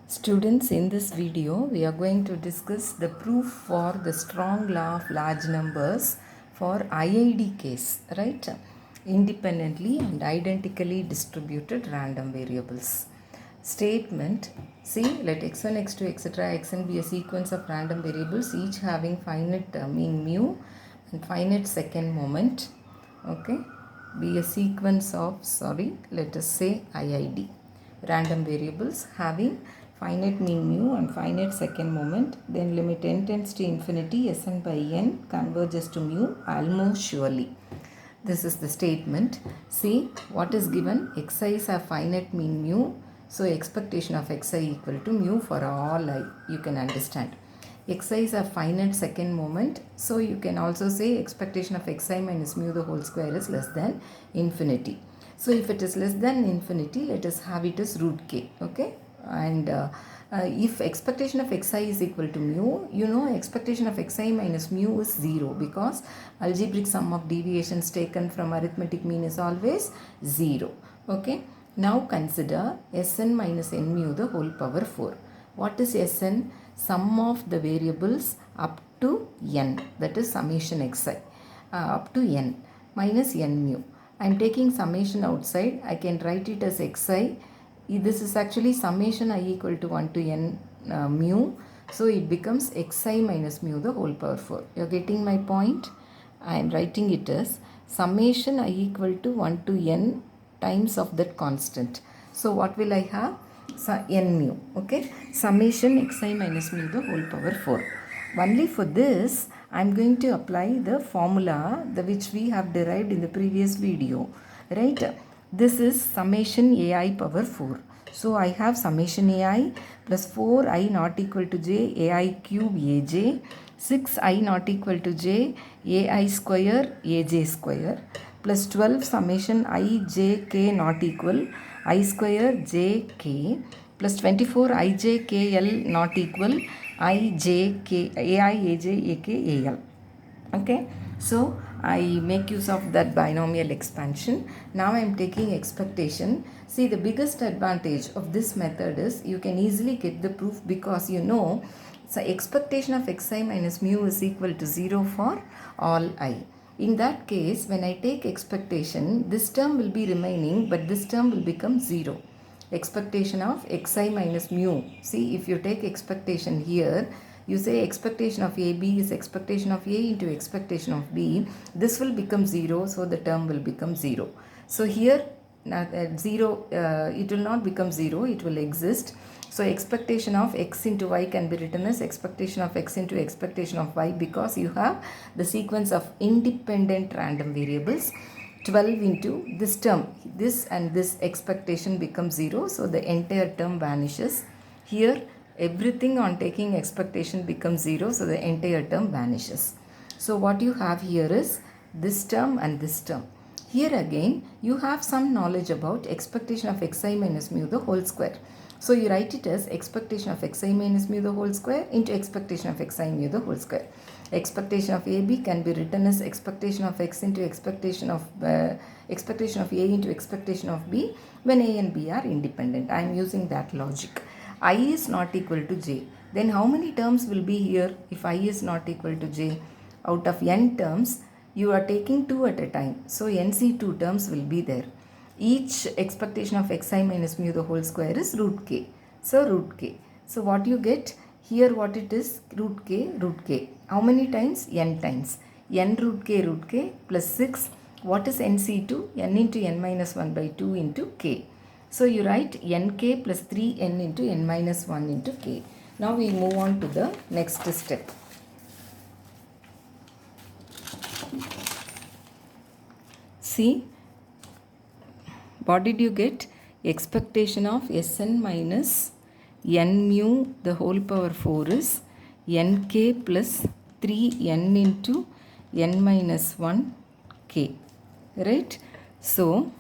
Students, in this video, we are going to discuss the proof for the strong law of large numbers for IID case, right? Independently and identically distributed random variables. Statement, see, let x1, x2, etc. xn be a sequence of random variables, each having finite mean mu and finite second moment, okay? Be a sequence of, let us say IID. Random variables having finite mean mu and finite second moment, then limit n tends to infinity, Sn by n converges to mu almost surely. This is the statement. See what is given, xi is a finite mean mu, so expectation of xi equal to mu for all I, you can understand. Xi is a finite second moment, so you can also say expectation of xi minus mu the whole square is less than infinity. So if it is less than infinity, let us have it as root k, okay? And if expectation of xi is equal to mu, you know expectation of xi minus mu is 0 because algebraic sum of deviations taken from arithmetic mean is always 0, okay? Now consider Sn minus n mu the whole power 4. What is Sn? Sum of the variables up to n, that is summation xi, up to n minus n mu. I am taking summation outside, I can write it as xi. This is actually summation I equal to 1 to n mu. So it becomes xi minus mu the whole power 4. You are getting my point? I am writing it as summation I equal to 1 to n times of that constant. So what will I have? N mu, okay? Summation xi minus mu the whole power 4. Only for this, I am going to apply the formula which we have derived in the previous video, right? This is summation ai power 4. So I have summation ai plus 4i not equal to j ai cube aj, 6i not equal to j ai square aj square, plus 12 summation I j k not equal I square j k, plus 24 I j k l not equal I j k ai aj ak al. Okay, so I make use of that binomial expansion. Now I am taking expectation. See, the biggest advantage of this method is you can easily get the proof because you know, so expectation of xi minus mu is equal to 0 for all I. In that case, when I take expectation, this term will be remaining, but this term will become 0. Expectation of xi minus mu. See, if you take expectation here, you say expectation of AB is expectation of A into expectation of B. This will become 0, so the term will become 0. So here, 0, it will not become 0, it will exist. So expectation of x into y can be written as expectation of x into expectation of y because you have the sequence of independent random variables. 12 into this term, this and this expectation becomes 0, so the entire term vanishes. Here everything on taking expectation becomes 0, so the entire term vanishes. So what you have here is this term and this term. Here again you have some knowledge about expectation of xi minus mu the whole square. So you write it as expectation of xi minus mu the whole square into expectation of xi mu the whole square. Expectation of AB can be written as expectation of x into expectation of A into expectation of B when A and B are independent. I am using that logic. I is not equal to j. Then how many terms will be here if I is not equal to j? Out of n terms, you are taking 2 at a time. So NC2 terms will be there. Each expectation of xi minus mu the whole square is root k. So root k. So what you get here, what it is, root k, root k. How many times? N times. N root k plus 6. What is NC2? N into n minus 1 by 2 into k. So you write nk plus 3n into n minus 1 into k. Now we move on to the next step. See, what did you get? Expectation of Sn minus n mu the whole power 4 is nk plus 3n into n minus 1 k, right? So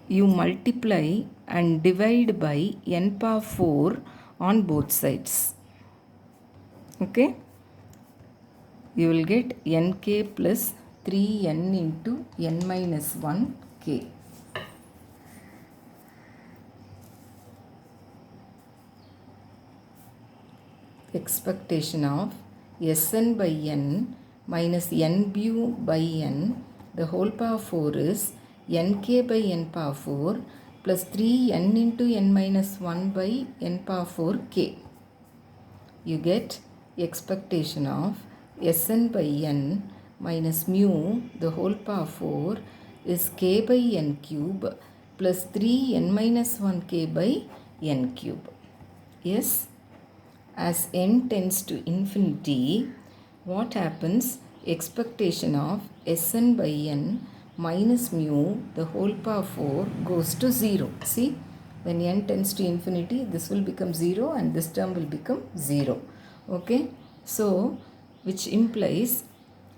you multiply and divide by n power 4 on both sides. Okay, you will get nk plus 3n into n minus 1 k. expectation of Sn by n minus nbu by n the whole power 4 is nk by n power 4 plus 3n into n minus 1 by n power 4 k. You get expectation of Sn by n minus mu the whole power 4 is k by n cube plus 3n minus 1 k by n cube. Yes, as n tends to infinity, what happens? Expectation of Sn by n minus mu the whole power 4 goes to 0. See, when n tends to infinity, this will become 0 and this term will become 0. Okay, so which implies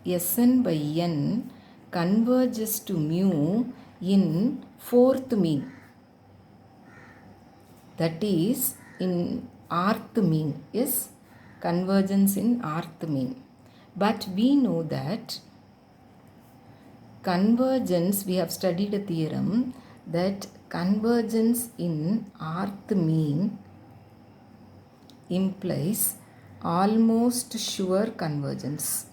Sn by n converges to mu in fourth mean, that is in rth mean. Yes, convergence in rth mean. But we know that convergence, we have studied a theorem that convergence in rth mean implies almost sure convergence,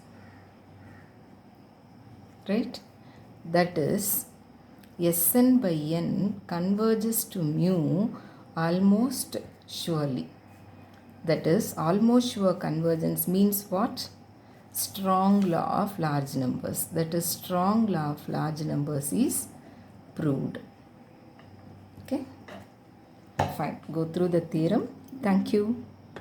right? That is, Sn by n converges to mu almost surely. That is, almost sure convergence means what? Strong law of large numbers. That is, strong law of large numbers is proved. Okay, fine. Go through the theorem. Thank you.